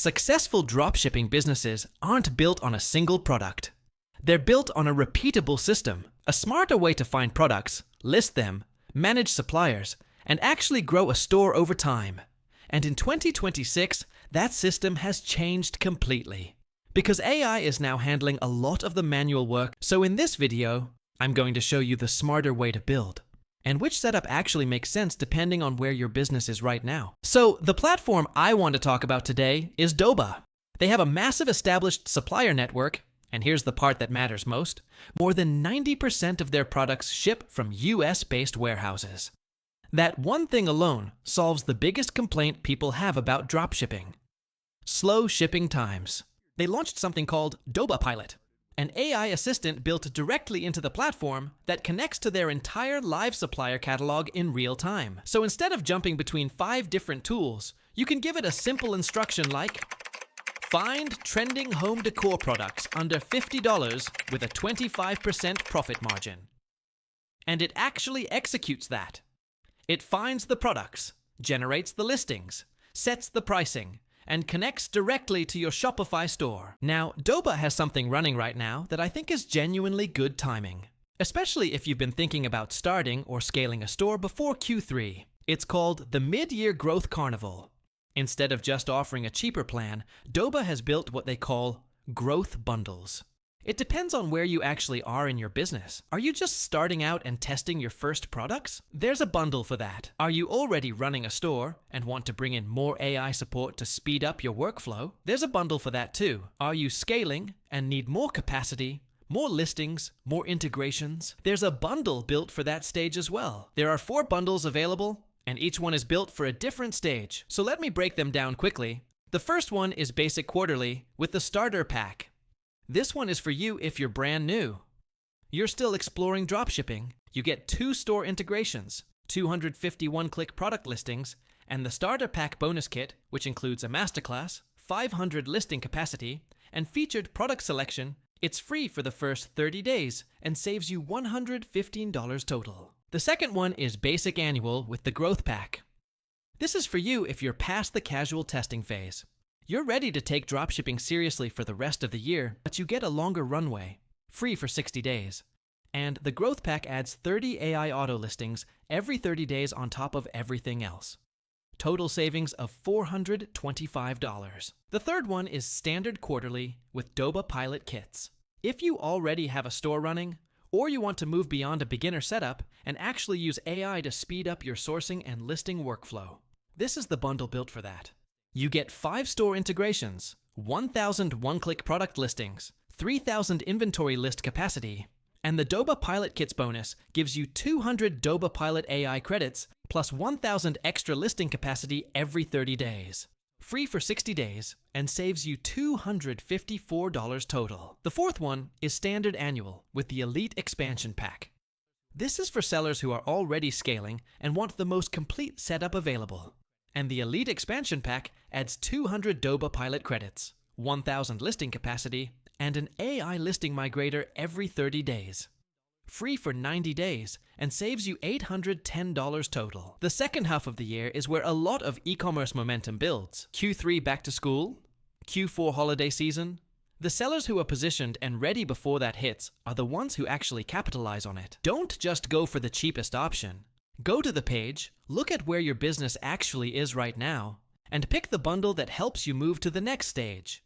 Successful dropshipping businesses aren't built on a single product. They're built on a repeatable system, a smarter way to find products, list them, manage suppliers, and actually grow a store over time. And in 2026, that system has changed completely. Because AI is now handling a lot of the manual work, so in this video, I'm going to show you the smarter way to build, and which setup actually makes sense depending on where your business is right now. So the platform I want to talk about today is Doba. They have a massive established supplier network, and here's the part that matters most. More than 90% of their products ship from US-based warehouses. That one thing alone solves the biggest complaint people have about dropshipping: slow shipping times. They launched something called Doba Pilot, an AI assistant built directly into the platform that connects to their entire live supplier catalog in real time. So instead of jumping between 5 different tools, you can give it a simple instruction like, find trending home decor products under $50 with a 25% profit margin. And it actually executes that. It finds the products, generates the listings, sets the pricing, and connects directly to your Shopify store. Now, Doba has something running right now that I think is genuinely good timing, especially if you've been thinking about starting or scaling a store before Q3. It's called the Mid-Year Growth Carnival. Instead of just offering a cheaper plan, Doba has built what they call growth bundles. It depends on where you actually are in your business. Are you just starting out and testing your first products? There's a bundle for that. Are you already running a store and want to bring in more AI support to speed up your workflow? There's a bundle for that too. Are you scaling and need more capacity, more listings, more integrations? There's a bundle built for that stage as well. There are 4 bundles available, and each one is built for a different stage. So let me break them down quickly. The first one is Basic Quarterly with the Starter Pack. This one is for you if you're brand new. You're still exploring dropshipping. You get 2 store integrations, 250 one-click product listings, and the Starter Pack bonus kit, which includes a masterclass, 500 listing capacity, and featured product selection. It's free for the first 30 days and saves you $115 total. The second one is Basic Annual with the Growth Pack. This is for you if you're past the casual testing phase. You're ready to take dropshipping seriously for the rest of the year, but you get a longer runway, free for 60 days. And the Growth Pack adds 30 AI auto listings every 30 days on top of everything else. Total savings of $425. The third one is Standard Quarterly with Doba Pilot Kits. If you already have a store running, or you want to move beyond a beginner setup and actually use AI to speed up your sourcing and listing workflow, this is the bundle built for that. You get 5 store integrations, 1,000 one-click product listings, 3,000 inventory list capacity, and the Doba Pilot Kits bonus gives you 200 Doba Pilot AI credits plus 1,000 extra listing capacity every 30 days. Free for 60 days and saves you $254 total. The fourth one is Standard Annual with the Elite Expansion Pack. This is for sellers who are already scaling and want the most complete setup available. And the Elite Expansion Pack adds 200 Doba Pilot credits, 1,000 listing capacity, and an AI listing migrator every 30 days. Free for 90 days and saves you $810 total. The second half of the year is where a lot of e-commerce momentum builds. Q3 back to school, Q4 holiday season. The sellers who are positioned and ready before that hits are the ones who actually capitalize on it. Don't just go for the cheapest option. Go to the page, look at where your business actually is right now, and pick the bundle that helps you move to the next stage.